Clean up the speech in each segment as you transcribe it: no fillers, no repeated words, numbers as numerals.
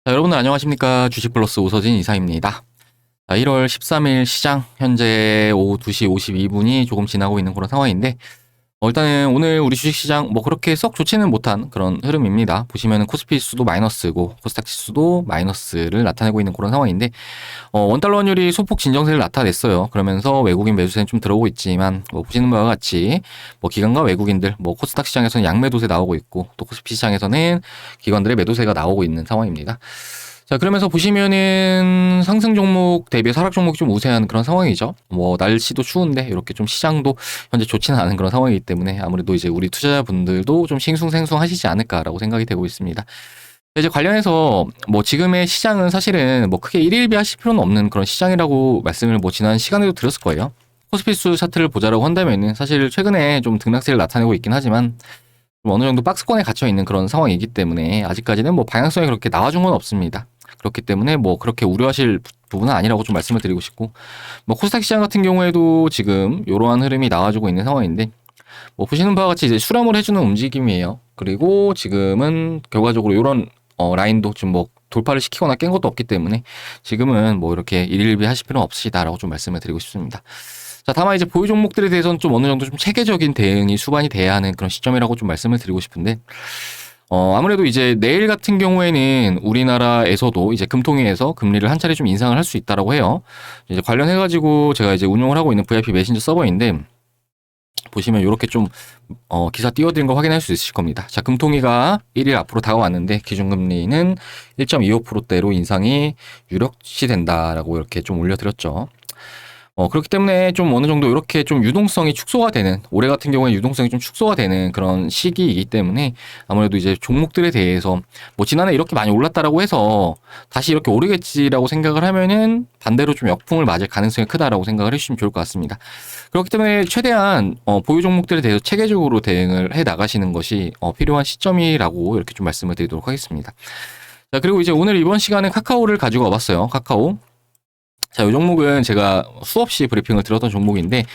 자, 여러분들 안녕하십니까? 주식플러스 오서진 이사입니다. 자, 1월 13일 시장 현재 오후 2시 52분이 조금 지나고 있는 그런 상황인데 일단은 오늘 우리 주식시장 뭐 그렇게 썩 좋지는 못한 그런 흐름입니다. 보시면은 코스피 지수도 마이너스고 코스닥 지수도 마이너스를 나타내고 있는 그런 상황인데 원달러 환율이 소폭 진정세를 나타냈어요. 그러면서 외국인 매수세는 좀 들어오고 있지만 뭐 보시는 바와 같이 뭐 기관과 외국인들 뭐 코스닥 시장에서는 양매도세 나오고 있고 또 코스피 시장에서는 기관들의 매도세가 나오고 있는 상황입니다. 자, 그러면서 보시면은 상승 종목 대비 하락 종목이 좀 우세한 그런 상황이죠. 뭐 날씨도 추운데 이렇게 좀 시장도 현재 좋지는 않은 그런 상황이기 때문에 아무래도 이제 우리 투자자분들도 좀 싱숭생숭하시지 않을까라고 생각이 되고 있습니다. 이제 관련해서 뭐 지금의 시장은 사실은 뭐 크게 일일비하실 필요는 없는 그런 시장이라고 말씀을 뭐 지난 시간에도 드렸을 거예요. 코스피수 차트를 보자라고 한다면은 사실 최근에 좀 등락세를 나타내고 있긴 하지만 좀 어느 정도 박스권에 갇혀 있는 그런 상황이기 때문에 아직까지는 뭐 방향성이 그렇게 나와준 건 없습니다. 그렇기 때문에 뭐 그렇게 우려하실 부분은 아니라고 좀 말씀을 드리고 싶고, 뭐 코스닥 시장 같은 경우에도 지금 이러한 흐름이 나와주고 있는 상황인데, 뭐 보시는 바와 같이 이제 수렴을 해주는 움직임이에요. 그리고 지금은 결과적으로 이런 라인도 좀 뭐 돌파를 시키거나 깬 것도 없기 때문에 지금은 뭐 이렇게 일일비 하실 필요는 없으시다라고 좀 말씀을 드리고 싶습니다. 자, 다만 이제 보유 종목들에 대해서는 좀 어느 정도 좀 체계적인 대응이 수반이 돼야 하는 그런 시점이라고 좀 말씀을 드리고 싶은데, 아무래도 이제 내일 같은 경우에는 우리나라에서도 이제 금통위에서 금리를 한 차례 좀 인상을 할 수 있다라고 해요. 이제 관련해가지고 제가 이제 운영을 하고 있는 VIP 메신저 서버인데, 보시면 이렇게 좀 기사 띄워드린 거 확인할 수 있으실 겁니다. 자, 금통위가 1일 앞으로 다가왔는데 기준금리는 1.25%대로 인상이 유력시 된다라고 이렇게 좀 올려드렸죠. 그렇기 때문에 좀 어느 정도 이렇게 좀 유동성이 축소가 되는, 올해 같은 경우에 유동성이 좀 축소가 되는 그런 시기이기 때문에 아무래도 이제 종목들에 대해서 뭐 지난해 이렇게 많이 올랐다라고 해서 다시 이렇게 오르겠지라고 생각을 하면은 반대로 좀 역풍을 맞을 가능성이 크다라고 생각을 해주시면 좋을 것 같습니다. 그렇기 때문에 최대한 보유 종목들에 대해서 체계적으로 대응을 해 나가시는 것이 필요한 시점이라고 이렇게 좀 말씀을 드리도록 하겠습니다. 자, 그리고 이제 오늘 이번 시간에 카카오를 가지고 와봤어요. 카카오. 자, 이 종목은 제가 수없이 브리핑을 들었던 종목인데,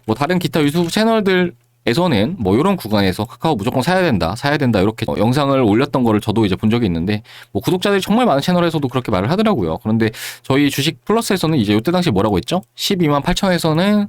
뭐 다른 기타 유튜브 채널들에서는 뭐 이런 구간에서 카카오 무조건 사야 된다, 이렇게 영상을 올렸던 거를 저도 이제 본 적이 있는데, 뭐 구독자들이 정말 많은 채널에서도 그렇게 말을 하더라고요. 그런데 저희 주식 플러스에서는 이제 이때 당시 뭐라고 했죠? 12만 8천에서는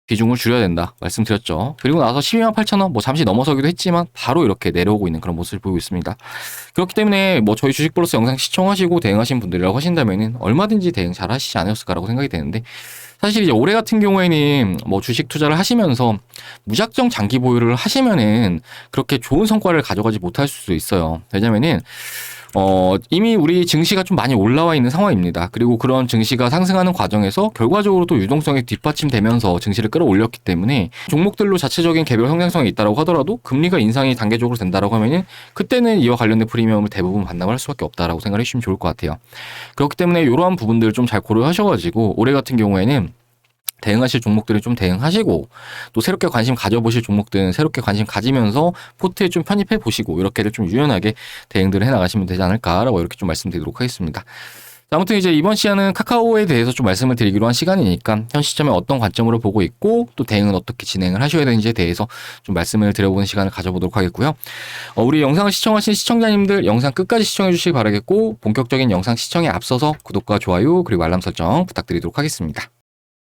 비중을 줄여야 된다 말씀드렸죠. 그리고 나서 12만 8천 원 뭐 잠시 넘어서기도 했지만 바로 이렇게 내려오고 있는 그런 모습을 보이고 있습니다. 그렇기 때문에 뭐 저희 주식 플러스 영상 시청하시고 대응하신 분들이라고 하신다면은 얼마든지 대응 잘 하시지 않았을까라고 생각이 되는데, 사실 이제 올해 같은 경우에는 뭐 주식 투자를 하시면서 무작정 장기 보유를 하시면은 그렇게 좋은 성과를 가져가지 못할 수도 있어요. 왜냐면은 이미 우리 증시가 좀 많이 올라와 있는 상황입니다. 그리고 그런 증시가 상승하는 과정에서 결과적으로 또 유동성이 뒷받침되면서 증시를 끌어올렸기 때문에 종목들로 자체적인 개별 성장성이 있다고 하더라도 금리가 인상이 단계적으로 된다라고 하면은 그때는 이와 관련된 프리미엄을 대부분 반납할 수밖에 없다라고 생각을 해주시면 좋을 것 같아요. 그렇기 때문에 이러한 부분들을 좀 잘 고려하셔가지고 올해 같은 경우에는 대응하실 종목들을 좀 대응하시고, 또 새롭게 관심 가져보실 종목들은 새롭게 관심 가지면서 포트에 좀 편입해 보시고 이렇게를 좀 유연하게 대응들을 해 나가시면 되지 않을까라고 이렇게 좀 말씀드리도록 하겠습니다. 아무튼 이제 이번 시간은 카카오에 대해서 좀 말씀을 드리기로 한 시간이니까 현 시점에 어떤 관점으로 보고 있고 또 대응은 어떻게 진행을 하셔야 되는지에 대해서 좀 말씀을 드려보는 시간을 가져보도록 하겠고요. 우리 영상을 시청하신 시청자님들 영상 끝까지 시청해 주시기 바라겠고, 본격적인 영상 시청에 앞서서 구독과 좋아요 그리고 알람 설정 부탁드리도록 하겠습니다.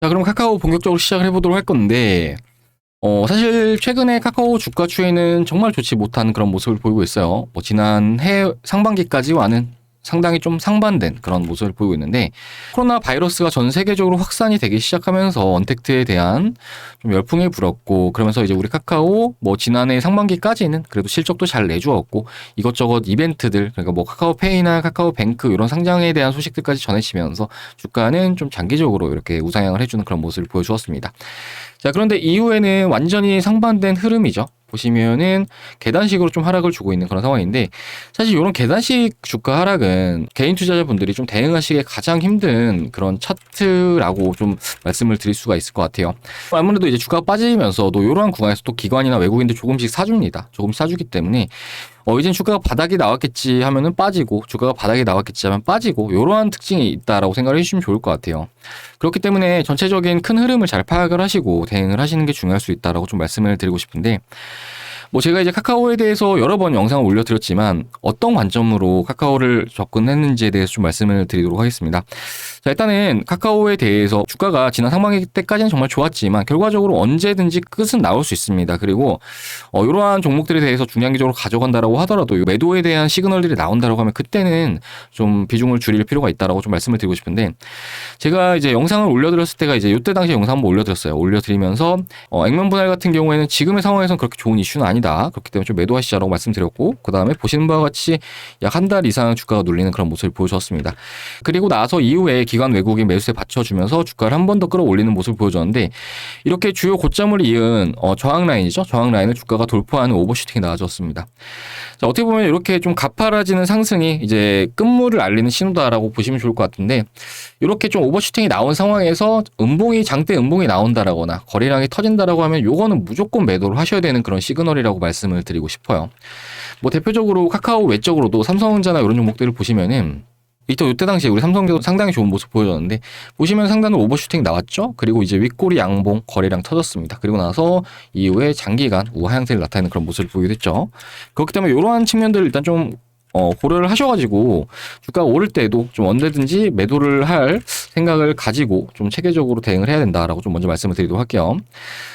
자, 그럼 카카오 본격적으로 시작을 해보도록 할 건데, 사실 최근에 카카오 주가 추이는 정말 좋지 못한 그런 모습을 보이고 있어요. 뭐 지난해 상반기까지와는 상당히 좀 상반된 그런 모습을 보이고 있는데, 코로나 바이러스가 전 세계적으로 확산이 되기 시작하면서 언택트에 대한 좀 열풍이 불었고, 그러면서 이제 우리 카카오 뭐 지난해 상반기까지는 그래도 실적도 잘 내주었고 이것저것 이벤트들, 그러니까 뭐 카카오페이나 카카오뱅크 이런 상장에 대한 소식들까지 전해지면서 주가는 좀 장기적으로 이렇게 우상향을 해주는 그런 모습을 보여주었습니다. 자, 그런데 이후에는 완전히 상반된 흐름이죠. 보시면은 계단식으로 좀 하락을 주고 있는 그런 상황인데, 사실 이런 계단식 주가 하락은 개인 투자자분들이 좀 대응하시기에 가장 힘든 그런 차트라고 좀 말씀을 드릴 수가 있을 것 같아요. 아무래도 이제 주가가 빠지면서도 이러한 구간에서 또 기관이나 외국인들 조금씩 사줍니다. 조금 사주기 때문에 이젠 주가가 바닥이 나왔겠지 하면은 빠지고, 주가가 바닥이 나왔겠지 하면 빠지고, 이러한 특징이 있다라고 생각을 해주시면 좋을 것 같아요. 그렇기 때문에 전체적인 큰 흐름을 잘 파악을 하시고 대응을 하시는 게 중요할 수 있다라고 좀 말씀을 드리고 싶은데, 뭐 제가 이제 카카오에 대해서 여러 번 영상을 올려드렸지만 어떤 관점으로 카카오를 접근했는지에 대해서 좀 말씀을 드리도록 하겠습니다. 자, 일단은 카카오에 대해서 주가가 지난 상반기 때까지는 정말 좋았지만 결과적으로 언제든지 끝은 나올 수 있습니다. 그리고 이러한 종목들에 대해서 중장기적으로 가져간다라고 하더라도 매도에 대한 시그널들이 나온다라고 하면 그때는 좀 비중을 줄일 필요가 있다라고 좀 말씀을 드리고 싶은데, 제가 이제 영상을 올려드렸을 때가 이제 이때 당시에 영상 한번 올려드렸어요. 올려드리면서 액면 분할 같은 경우에는 지금의 상황에서는 그렇게 좋은 이슈는 아니다. 그렇기 때문에 좀 매도하시자라고 말씀드렸고, 그 다음에 보시는 바와 같이 약 한 달 이상 주가가 눌리는 그런 모습을 보여주었습니다. 그리고 나서 이후에 기관 외국인 매수세 받쳐주면서 주가를 한 번 더 끌어올리는 모습을 보여줬는데, 이렇게 주요 고점을 이은 저항 라인이죠. 저항 라인을 주가가 돌파하는 오버슈팅이 나와줬습니다. 자, 어떻게 보면 이렇게 좀 가파라지는 상승이 이제 끝물을 알리는 신호다라고 보시면 좋을 것 같은데, 이렇게 좀 오버슈팅이 나온 상황에서 장대 음봉이 나온다라거나 거래량이 터진다라고 하면 요거는 무조건 매도를 하셔야 되는 그런 시그널이라고 말씀을 드리고 싶어요. 뭐 대표적으로 카카오 외적으로도 삼성전자 이런 종목들을 보시면은 이때 당시에 우리 삼성도 상당히 좋은 모습 보여줬는데, 보시면 상단으로 오버슈팅 나왔죠. 그리고 이제 윗꼬리 양봉 거래량 터졌습니다. 그리고 나서 이후에 장기간 우하향세를 나타내는 그런 모습을 보이게 됐죠. 그렇기 때문에 이러한 측면들을 일단 좀 고려를 하셔가지고 주가가 오를 때도 좀 언제든지 매도를 할 생각을 가지고 좀 체계적으로 대응을 해야 된다라고 좀 먼저 말씀을 드리도록 할게요.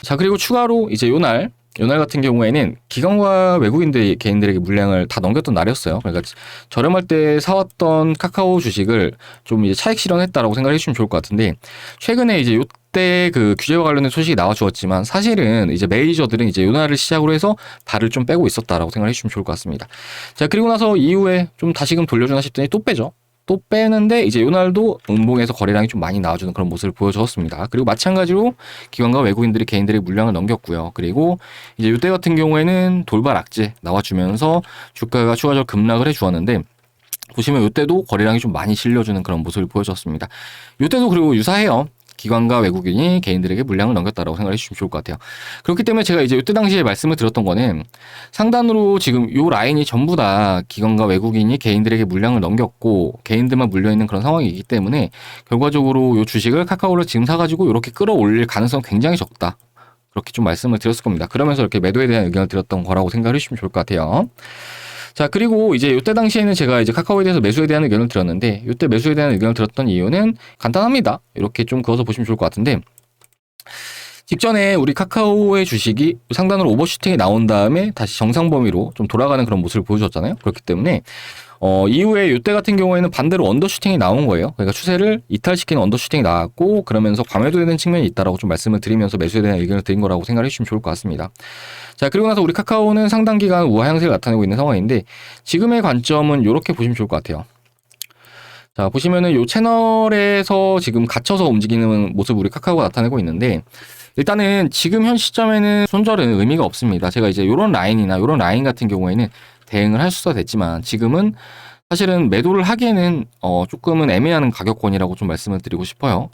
자, 그리고 추가로 이제 요날 같은 경우에는 기관과 외국인들 개인들에게 물량을 다 넘겼던 날이었어요. 그러니까 저렴할 때 사왔던 카카오 주식을 좀 이제 차익 실현했다라고 생각해 주시면 좋을 것 같은데, 최근에 이제 요때 그 규제와 관련된 소식이 나와 주었지만 사실은 이제 메이저들은 이제 요날을 시작으로 해서 발을 좀 빼고 있었다라고 생각해 주시면 좋을 것 같습니다. 자, 그리고 나서 이후에 좀 다시금 돌려주나 싶더니 또 빼죠. 또 빼는데 이제 요날도 음봉에서 거래량이 좀 많이 나와주는 그런 모습을 보여주었습니다. 그리고 마찬가지로 기관과 외국인들이 개인들의 물량을 넘겼고요. 그리고 이제 요때 같은 경우에는 돌발 악재 나와주면서 주가가 추가적으로 급락을 해주었는데, 보시면 요때도 거래량이 좀 많이 실려주는 그런 모습을 보여줬습니다. 요때도 그리고 유사해요. 기관과 외국인이 개인들에게 물량을 넘겼다라고 생각해 주시면 좋을 것 같아요. 그렇기 때문에 제가 이제 이때 당시에 말씀을 드렸던 거는, 상단으로 지금 요 라인이 전부 다 기관과 외국인이 개인들에게 물량을 넘겼고 개인들만 물려있는 그런 상황이기 때문에 결과적으로 요 주식을 카카오를 지금 사가지고 이렇게 끌어올릴 가능성은 굉장히 적다. 그렇게 좀 말씀을 드렸을 겁니다. 그러면서 이렇게 매도에 대한 의견을 드렸던 거라고 생각해 주시면 좋을 것 같아요. 자, 그리고 이제 이때 당시에는 제가 이제 카카오에 대해서 매수에 대한 의견을 드렸는데, 이때 매수에 대한 의견을 드렸던 이유는 간단합니다. 이렇게 좀 그어서 보시면 좋을 것 같은데, 직전에 우리 카카오의 주식이 상단으로 오버슈팅이 나온 다음에 다시 정상 범위로 좀 돌아가는 그런 모습을 보여줬잖아요. 그렇기 때문에 이후에 이때 같은 경우에는 반대로 언더슈팅이 나온 거예요. 그러니까 추세를 이탈시키는 언더슈팅이 나왔고, 그러면서 과매도되는 측면이 있다라고 좀 말씀을 드리면서 매수에 대한 의견을 드린 거라고 생각해 주시면 좋을 것 같습니다. 자, 그리고 나서 우리 카카오는 상당 기간 우하 향세를 나타내고 있는 상황인데, 지금의 관점은 이렇게 보시면 좋을 것 같아요. 자, 보시면은 이 채널에서 지금 갇혀서 움직이는 모습 우리 카카오가 나타내고 있는데, 일단은 지금 현 시점에는 손절은 의미가 없습니다. 제가 이제 요런 라인이나 요런 라인 같은 경우에는 대응을 할 수가 됐지만, 지금은 사실은 매도를 하기에는 조금은 애매한 가격권이라고 좀 말씀을 드리고 싶어요.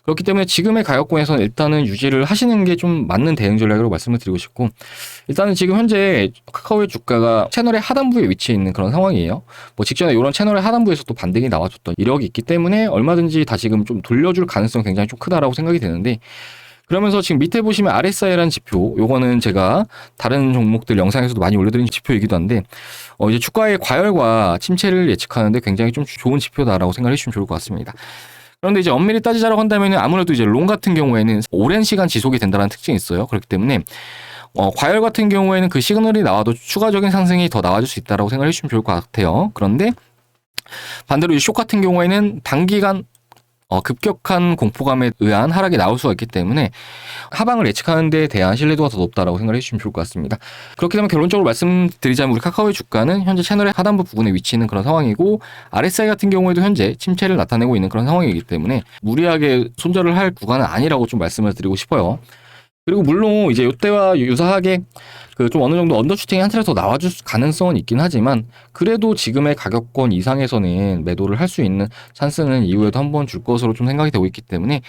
그렇기 때문에 지금의 가격권에서는 일단은 유지를 하시는 게 좀 맞는 대응 전략이라고 말씀을 드리고 싶고, 일단은 지금 현재 카카오의 주가가 채널의 하단부에 위치해 있는 그런 상황이에요. 뭐 직전에 이런 채널의 하단부에서 또 반등이 나와줬던 이력이 있기 때문에 얼마든지 다시금 좀 돌려줄 가능성이 굉장히 좀 크다라고 생각이 되는데, 그러면서 지금 밑에 보시면 RSI라는 지표, 요거는 제가 다른 종목들 영상에서도 많이 올려드린 지표이기도 한데, 이제 주가의 과열과 침체를 예측하는데 굉장히 좀 좋은 지표다라고 생각해 주시면 좋을 것 같습니다. 그런데 이제 엄밀히 따지자라고 한다면 아무래도 이제 롱 같은 경우에는 오랜 시간 지속이 된다는 특징이 있어요. 그렇기 때문에 과열 같은 경우에는 그 시그널이 나와도 추가적인 상승이 더 나와줄 수 있다라고 생각해 주시면 좋을 것 같아요. 그런데 반대로 이 숏 같은 경우에는 단기간 급격한 공포감에 의한 하락이 나올 수가 있기 때문에 하방을 예측하는 데 대한 신뢰도가 더 높다라고 생각해 주시면 좋을 것 같습니다. 그렇게 되면 결론적으로 말씀드리자면 우리 카카오의 주가는 현재 채널의 하단부 부분에 위치해 있는 그런 상황이고, RSI 같은 경우에도 현재 침체를 나타내고 있는 그런 상황이기 때문에 무리하게 손절을 할 구간은 아니라고 좀 말씀을 드리고 싶어요. 그리고 물론 이제 이때와 유사하게 그 좀 어느 정도 언더슈팅이 한 차례 더 나와줄 가능성은 있긴 하지만, 그래도 지금의 가격권 이상에서는 매도를 할 수 있는 찬스는 이후에도 한번 줄 것으로 좀 생각이 되고 있기 때문에,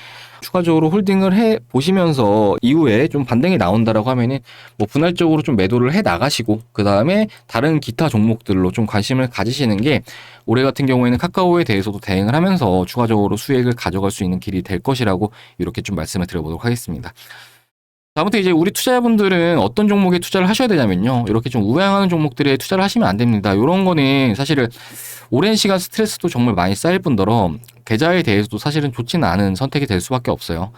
추가적으로 홀딩을 해 보시면서 이후에 좀 반등이 나온다라고 하면은 뭐 분할적으로 좀 매도를 해 나가시고, 그 다음에 다른 기타 종목들로 좀 관심을 가지시는 게 올해 같은 경우에는 카카오에 대해서도 대응을 하면서 추가적으로 수익을 가져갈 수 있는 길이 될 것이라고 이렇게 좀 말씀을 드려보도록 하겠습니다. 아무튼 이제 우리 투자자분들은 어떤 종목에 투자를 하셔야 되냐면요. 이렇게 좀 우량하는 종목들에 투자를 하시면 안 됩니다. 이런 거는 사실은 오랜 시간 스트레스도 정말 많이 쌓일 뿐더러 계좌에 대해서도 사실은 좋지는 않은 선택이 될 수밖에 없어요.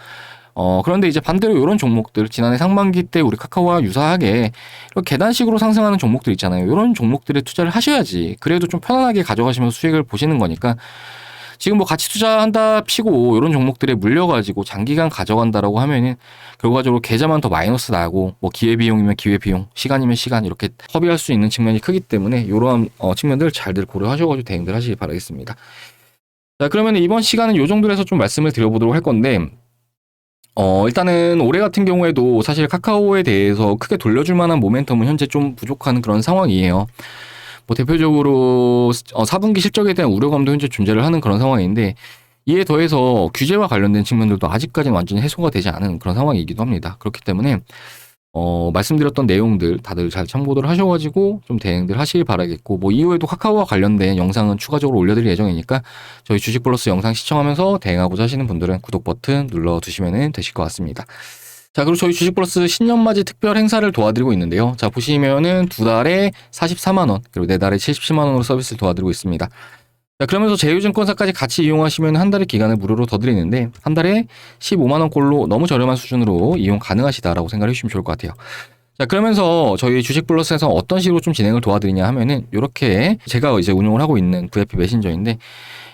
그런데 이제 반대로 이런 종목들, 지난해 상반기 때 우리 카카오와 유사하게 이렇게 계단식으로 상승하는 종목들 있잖아요. 이런 종목들에 투자를 하셔야지. 그래도 좀 편안하게 가져가시면서 수익을 보시는 거니까 지금 뭐 같이 투자한다 피고 이런 종목들에 물려가지고 장기간 가져간다라고 하면은 결과적으로 계좌만 더 마이너스 나고 뭐 기회비용이면 기회비용, 시간이면 시간 이렇게 허비할 수 있는 측면이 크기 때문에 이러한 측면들 잘들 고려하셔가지고 대응들 하시기 바라겠습니다. 자, 그러면 이번 시간은 이 정도로 해서 좀 말씀을 드려보도록 할 건데 일단은 올해 같은 경우에도 사실 카카오에 대해서 크게 돌려줄 만한 모멘텀은 현재 좀 부족한 그런 상황이에요. 뭐 대표적으로 4분기 실적에 대한 우려감도 현재 존재를 하는 그런 상황인데 이에 더해서 규제와 관련된 측면들도 아직까지는 완전히 해소가 되지 않은 그런 상황이기도 합니다. 그렇기 때문에 말씀드렸던 내용들 다들 잘 참고들 하셔가지고 좀 대응들 하시길 바라겠고 뭐 이후에도 카카오와 관련된 영상은 추가적으로 올려드릴 예정이니까 저희 주식플러스 영상 시청하면서 대응하고자 하시는 분들은 구독 버튼 눌러두시면 되실 것 같습니다. 자, 그리고 저희 주식플러스 신년맞이 특별 행사를 도와드리고 있는데요. 자, 보시면은 2달에 44만원, 그리고 4달에 77만원으로 서비스를 도와드리고 있습니다. 자, 그러면서 제휴증권사까지 같이 이용하시면 한 달의 기간을 무료로 더 드리는데, 한 달에 15만원꼴로 너무 저렴한 수준으로 이용 가능하시다라고 생각해 주시면 좋을 것 같아요. 자, 그러면서 저희 주식플러스에서 어떤 식으로 좀 진행을 도와드리냐 하면은, 요렇게 제가 이제 운영을 하고 있는 VIP 메신저인데,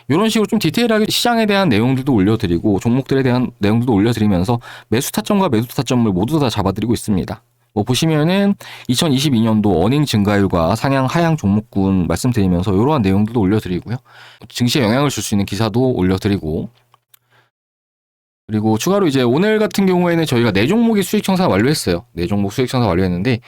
이런 식으로 좀 디테일하게 시장에 대한 내용들도 올려드리고 종목들에 대한 내용들도 올려드리면서 매수 타점과 매도 타점을 모두 다 잡아드리고 있습니다. 뭐 보시면은 2022년도 어닝 증가율과 상향 하향 종목군 말씀드리면서 이러한 내용들도 올려드리고요. 증시에 영향을 줄 수 있는 기사도 올려드리고 그리고 추가로 이제 오늘 같은 경우에는 저희가 4종목의 수익 청산 완료했어요. 4종목 수익 청산 완료했는데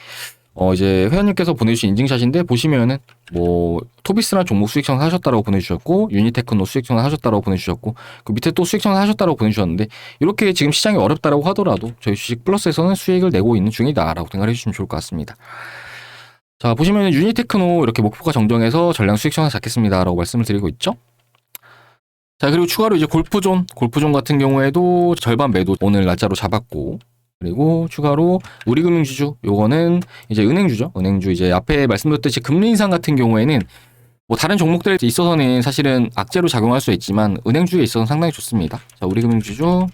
이제 회원님께서 보내주신 인증샷인데 보시면은 뭐 토비스란 종목 수익 청산 하셨다라고 보내주셨고 유니테크노 수익 청산 하셨다라고 보내주셨고 그 밑에 또 수익 청산 하셨다라고 보내주셨는데 이렇게 지금 시장이 어렵다라고 하더라도 저희 주식 플러스에서는 수익을 내고 있는 중이다라고 생각해 주시면 좋을 것 같습니다. 자, 보시면은 유니테크노 이렇게 목표가 정정해서 전량 수익 청산 잡겠습니다라고 말씀을 드리고 있죠. 자, 그리고 추가로 이제 골프존 같은 경우에도 절반 매도 오늘 날짜로 잡았고 그리고 추가로 우리금융주주 요거는 이제 은행주죠. 은행주 이제 앞에 말씀드렸듯이 금리 인상 같은 경우에는 뭐 다른 종목들에 있어서는 사실은 악재로 작용할 수 있지만 은행주에 있어서는 상당히 좋습니다. 자, 우리금융주주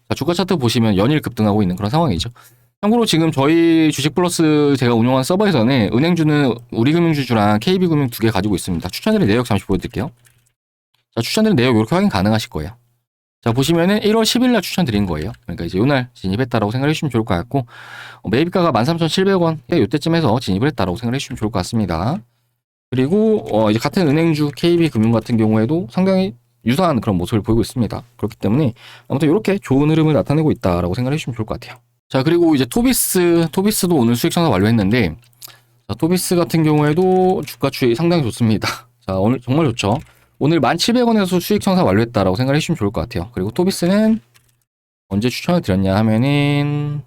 자, 주가 차트 보시면 연일 급등하고 있는 그런 상황이죠. 참고로 지금 저희 주식플러스 제가 운영하는 서버에서는 은행주는 우리금융주주랑 KB금융 2개 가지고 있습니다. 추천드린 내역 잠시 보여드릴게요. 자, 추천드린 내역 이렇게 확인 가능하실 거예요. 자, 보시면은 1월 10일 날 추천드린 거예요. 그러니까 이제 요날 진입했다라고 생각해 주시면 좋을 것 같고, 매입가가 13,700원, 요때쯤에서 진입을 했다라고 생각해 주시면 좋을 것 같습니다. 그리고, 이제 같은 은행주 KB금융 같은 경우에도 상당히 유사한 그런 모습을 보이고 있습니다. 그렇기 때문에 아무튼 이렇게 좋은 흐름을 나타내고 있다라고 생각해 주시면 좋을 것 같아요. 자, 그리고 이제 토비스도 오늘 수익 청산 완료했는데, 자, 토비스 같은 경우에도 주가 추이 상당히 좋습니다. 자, 오늘 정말 좋죠. 오늘 1,700원에서 수익 청산 완료했다라고 생각해 주시면 좋을 것 같아요. 그리고 토비스는 언제 추천을 드렸냐 하면은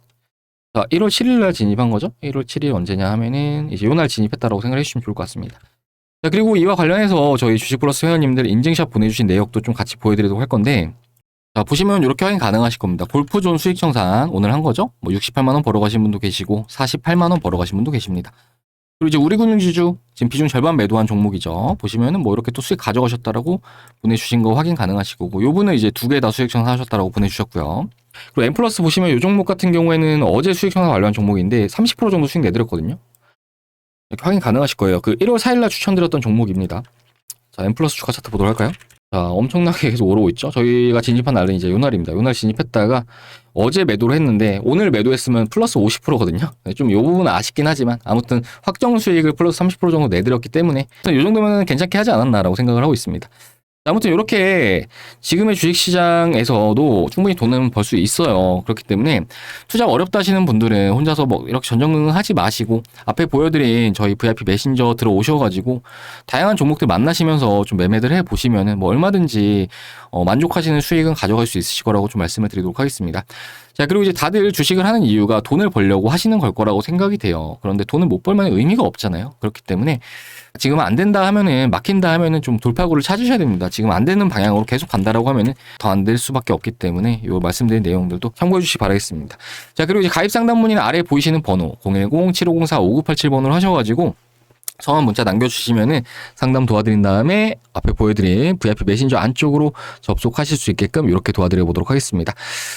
1월 7일 날 진입한 거죠. 1월 7일 언제냐 하면은 이제 요날 진입했다라고 생각해 주시면 좋을 것 같습니다. 자, 그리고 이와 관련해서 저희 주식플러스 회원님들 인증샷 보내주신 내역도 좀 같이 보여드리도록 할 건데 자, 보시면 이렇게 확인 가능하실 겁니다. 골프존 수익 청산 오늘 한 거죠. 뭐 68만원 벌어가신 분도 계시고 48만원 벌어가신 분도 계십니다. 그리고 이제 우리금융주주 지금 비중 절반 매도한 종목이죠. 보시면은 뭐 이렇게 또 수익 가져가셨다라고 보내주신 거 확인 가능하실 거고 요분은 이제 2개 다 수익 청산하셨다라고 보내주셨고요. 그리고 엠플러스 보시면 이 종목 같은 경우에는 어제 수익 청산 완료한 종목인데 30% 정도 수익 내드렸거든요. 이렇게 확인 가능하실 거예요. 그 1월 4일 날 추천드렸던 종목입니다. 자, 엠플러스 주가 차트 보도록 할까요? 자, 엄청나게 계속 오르고 있죠. 저희가 진입한 날은 이제 요날입니다. 요날 진입했다가 어제 매도를 했는데 오늘 매도했으면 플러스 50%거든요. 좀 이 부분은 아쉽긴 하지만 아무튼 확정 수익을 플러스 30% 정도 내드렸기 때문에 이 정도면 괜찮게 하지 않았나라고 생각을 하고 있습니다. 아무튼 이렇게 지금의 주식시장에서도 충분히 돈은 벌 수 있어요. 그렇기 때문에 투자가 어렵다 하시는 분들은 혼자서 뭐 이렇게 전전긍긍하지 마시고 앞에 보여드린 저희 VIP 메신저 들어오셔가지고 다양한 종목들 만나시면서 좀 매매들 해보시면은 뭐 얼마든지 만족하시는 수익은 가져갈 수 있으실 거라고 좀 말씀을 드리도록 하겠습니다. 자, 그리고 이제 다들 주식을 하는 이유가 돈을 벌려고 하시는 걸 거라고 생각이 돼요. 그런데 돈을 못 벌면 의미가 없잖아요. 그렇기 때문에 지금 안 된다 하면은, 막힌다 하면은 좀 돌파구를 찾으셔야 됩니다. 지금 안 되는 방향으로 계속 간다라고 하면은 더 안 될 수밖에 없기 때문에 요 말씀드린 내용들도 참고해 주시기 바라겠습니다. 자, 그리고 이제 가입 상담 문의는 아래 보이시는 번호 010-7504-5987번으로 하셔가지고 성함 문자 남겨주시면은 상담 도와드린 다음에 앞에 보여드린 VIP 메신저 안쪽으로 접속하실 수 있게끔 이렇게 도와드려 보도록 하겠습니다.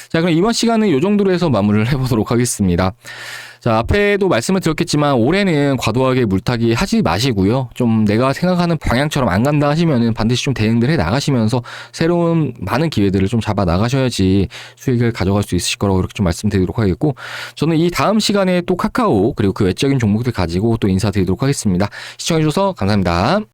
자, 그럼 이번 시간은 이 정도로 해서 마무리를 해보도록 하겠습니다. 자, 앞에도 말씀을 드렸겠지만 올해는 과도하게 물타기 하지 마시고요. 좀 내가 생각하는 방향처럼 안 간다 하시면은 반드시 좀 대응들 해 나가시면서 새로운 많은 기회들을 좀 잡아 나가셔야지 수익을 가져갈 수 있으실 거라고 이렇게 좀 말씀드리도록 하겠고, 저는 이 다음 시간에 또 카카오 그리고 그 외적인 종목들 가지고 또 인사드리도록 하겠습니다. 시청해주셔서 감사합니다.